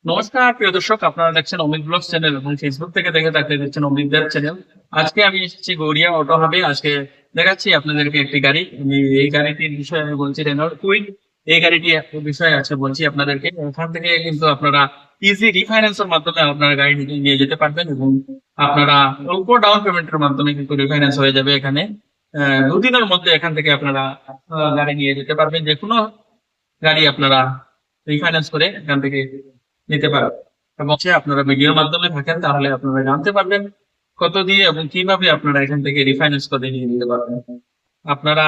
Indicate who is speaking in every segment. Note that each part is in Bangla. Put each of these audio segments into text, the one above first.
Speaker 1: নমস্কার প্রিয় দর্শক, আপনারা দেখছেন অমিত ব্লগস চ্যানেল এবং ফেসবুক থেকে দেখে থাকলে দেখছেন অমিত দেব চ্যানেল। আজকে আমি এসেছি গৌরিয়া অটো হাবে। আজকে দেখাচ্ছি আপনাদেরকে একটি গাড়ি। এই গাড়িটির বিষয়ে আমি বলছি রেনল্ট কুইড। এই গাড়িটি বিষয়ে আছে বলছি আপনাদেরকে। এখান থেকে কিন্তু আপনারা ইজি রিফাইন্যান্সের মাধ্যমে আপনারা গাড়িটি নিয়ে যেতে পারবেন এবং আপনারা অল্প ডাউন পেমেন্টের মাধ্যমে কিন্তু রিফাইন্যান্স হয়ে যাবে এখানে। দুদিনের মধ্যে এখান থেকে আপনারা গাড়ি নিয়ে যেতে পারবেন। যে কোনো গাড়ি আপনারা রিফাইন্যান্স করে এখান থেকে নিতে পারবেন। এবং আপনারা ভিডিওর মাধ্যমে থাকেন তাহলে আপনারা জানতে পারবেন কত দিয়ে এবং কিভাবে আপনারা এখান থেকে রিফাইন্যান্স করে নিয়ে নিতে পারবেন। আপনারা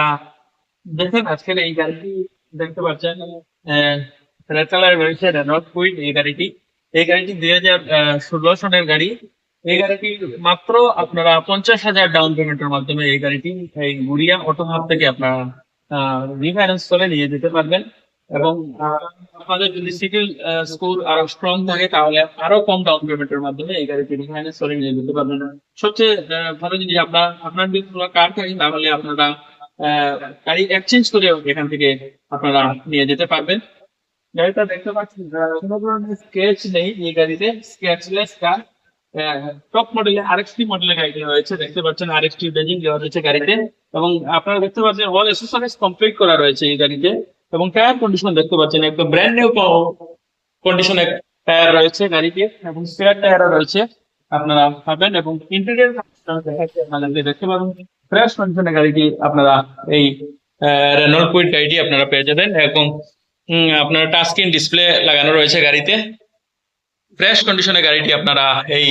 Speaker 1: দেখেন আজকের এই গাড়িটি দেখতে পাচ্ছেন, রেড কালার রয়েছে রেনল্ট কুইড। এই গাড়িটি 2016 সনের গাড়ি। এই গাড়িটি মাত্র আপনারা 50,000 ডাউন পেমেন্টের মাধ্যমে এই গাড়িটি এই গুড়িয়া অটো হাব থেকে আপনারা রিফাইন্যান্স করে নিয়ে যেতে পারবেন। এবং আপনাদের যদি সিভিল স্কোর আরো স্ট্রং থাকে তাহলে আরো কম ডাউন পেমেন্টের মাধ্যমে এই গাড়িটি রিফাইন্যান্স করে নিয়ে যেতে পারবেন। সবচেয়ে ভালো যদি আপনার যদি কোনো কার থাকে তাহলে আপনারা গাড়ি এক্সচেঞ্জ করে এখান থেকে আপনারা নিয়ে যেতে পারবেন। গাড়িটা দেখতে পাচ্ছেন, কোনো ধরনের স্কেচ নেই এই গাড়িতে, স্কেচলেস কার। টপ মডেলে আরএক্সটি মডেলের গাড়িটি রয়েছে, দেখতে পাচ্ছেন আরএক্সটি বেজিং দেওয়া রয়েছে গাড়িতে। এবং আপনারা দেখতে পাচ্ছেন অল অ্যাক্সেসরিজ কমপ্লিট করা রয়েছে এই গাড়িতে। এবং টায়ার কন্ডিশন দেখতে পাচ্ছেন একদম ব্র্যান্ড নিউ কন্ডিশনের টায়ার রয়েছে গাড়িতে এবং স্পেয়ার টায়ারও রয়েছে আপনারা পাবেন। এবং ইন্টেরিয়র দেখতে পাবেন ফ্রেশ কন্ডিশনের গাড়িটি আপনারা এই রেনল্ট কুইড গাড়িটি আপনারা পেয়ে যাবেন। এবং আপনার টাচ স্ক্রিন ডিসপ্লে লাগানো রয়েছে গাড়িতে। ফ্রেশ কন্ডিশনের গাড়িটি আপনারা এই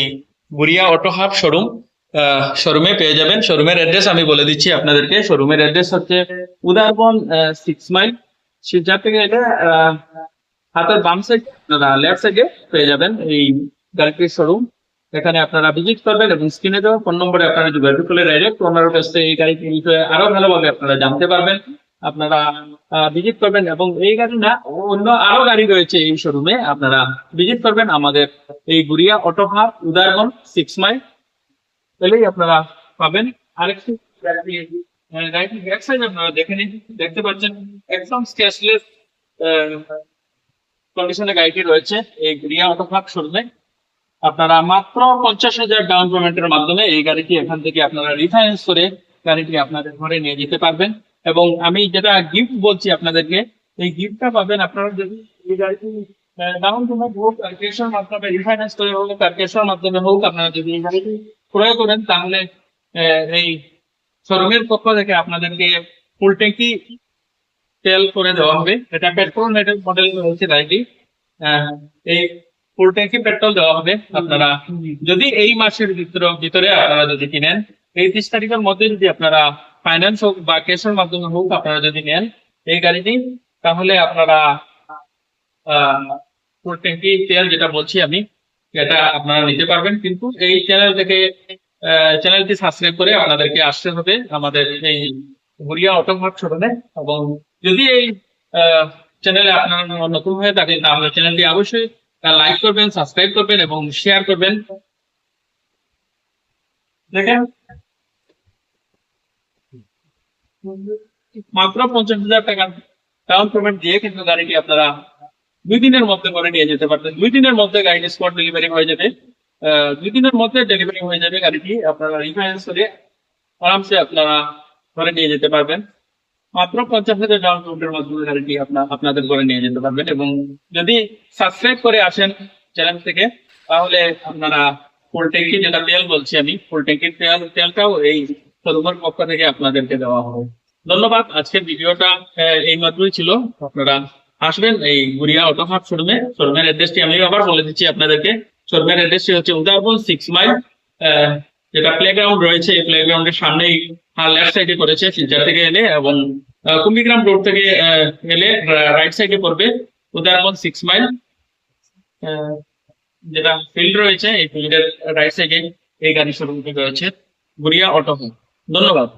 Speaker 1: গুড়িয়া অটো হাব শোরুমে পেয়ে যাবেন। শোরুমের অ্যাড্রেস আমি বলে দিচ্ছি আপনাদেরকে। শোরুমের অ্যাড্রেস হচ্ছে উদারবন 6 মাইল। শিলচর থেকে এলে হাতের বাম সাইড আপনারা লেফট সাইডে পেয়ে যাবেন এই গাড়িটির শোরুম। এখানে আপনারা ভিজিট করবেন এবং স্ক্রিনে দেওয়া ফোন নম্বরে আপনারা যোগাযোগ করলে ডাইরেক্ট ওনার কাছে এই গাড়িটির বিষয়ে আরো ভালোভাবে আপনারা জানতে পারবেন। আপনারা ভিজিট করবেন এবং এই গাড়ি না অন্য আরো গাড়ি রয়েছে এই শোরুমে, আপনারা ভিজিট করবেন আমাদের এই গুড়িয়া অটো হাব উদারবন 6 মাইল এলেই আপনারা পাবেন। আরেকটি গাড়িটির ব্যাক সাইড আপনারা দেখতে পাচ্ছেন একদম স্ক্র্যাচলেস কন্ডিশনে গাড়িটি রয়েছে এই গুড়িয়া অটো হাব শোরুমে। আপনারা মাত্র 50,000 ডাউন পেমেন্টের মাধ্যমে এই গাড়িটি এখান থেকে আপনারা রিফাইন্যান্স করে গাড়িটি আপনাদের ঘরে নিয়ে যেতে পারবেন। এবং আমি যেটা গিফট বলছি আপনাদেরকে, এই গিফটটা পাবেন আপনারা যদি এই গাড়িটি ডাউন পেমেন্ট হোক আর ক্যাশের মাধ্যমে রিফাইন্যান্স করে হোক আর ক্যাশের মাধ্যমে হোক, আপনারা যদি এই গাড়িটি ক্রয় করেন তাহলে এই শোরুমের পক্ষ থেকে আপনাদেরকে ফুল ট্যাঙ্কি তেল করে দেওয়া হবে। এটা পেট্রোল মডেল রয়েছে গাড়িটি। এই ফুল ট্যাঙ্কি পেট্রোল দেওয়া হবে। আপনারা যদি এই মাসের ভিতরে আপনারা যদি কিনেন, এই 30 তারিখের মধ্যে যদি আপনারা ফাইন্যান্স হোক বা ক্যাশের মাধ্যমে হোক আপনারা যদি নেন এই গাড়িটি, তাহলে আপনারা ফুল ট্যাঙ্কি তেল যেটা বলছি আমি এটা আপনারা নিতে পারবেন। কিন্তু এই চ্যানেলটি সাবস্ক্রাইব করে আপনাদেরকে আসতে হবে আমাদের এই গুড়িয়া অটো হাব শোরুমে। এবং যদি এই চ্যানেলে আপনারা নতুন হয়ে থাকেন তাহলে চ্যানেলটি অবশ্যই লাইক করবেন, সাবস্ক্রাইব করবেন এবং শেয়ার করবেন। দেখেন মাত্র 50,000 টাকা ডাউন পেমেন্ট দিয়ে কিন্তু গাড়িটি আপনারা 2 দিনের মধ্যে করে নিয়ে যেতে পারবেন। 2 দিনের মধ্যে গাড়িটি স্পট ডেলিভারি হয়ে যাবে। 2 দিনের মধ্যে ডেলিভারি হয়ে যাবে গাড়িটি। আপনারা রিফাইন্যান্স করে আরামসে আপনারা ঘরে নিয়ে যেতে পারবেন। মাত্র 50,000 ডাউন পেমেন্টের মাধ্যমে গাড়িটি আপনাদের ঘরে নিয়ে যেতে পারবেন। এবং যদি সাবস্ক্রাইব করে আসেন চ্যানেল থেকে তাহলে আপনারা ফুল ট্যাঙ্কি যেটা তেল বলছি আমি, ফুল ট্যাঙ্কির তেলটাও এই শোরুমের পক্ষ থেকে আপনাদেরকে দেওয়া হবে। ধন্যবাদ। আজকের ভিডিওটা এই মাত্রই ছিল। আপনারা আসবেন এই গুড়িয়া অটো হাব শোরুমের অ্যাড্রেসটি আমি আবার বলে দিচ্ছি আপনাদেরকে। শোরুমের অ্যাড্রেসটি হচ্ছে উদারবন 6 মাইল। যেটা প্লেগ্রাউন্ড রয়েছে এই প্লেগ্রাউন্ডের সামনেই লেফট সাইডে করেছে শিলচর থেকে এলে। এবং কুম্বিগ্রাম রোড থেকে এলে রাইট সাইডে পড়বে উদারবন 6 মাইল। যেটা ফিল্ড রয়েছে এই ফিল্ডের রাইট সাইডে এই গাড়ি শোরুমটি রয়েছে গুড়িয়া অটো হাব। ধন্যবাদ।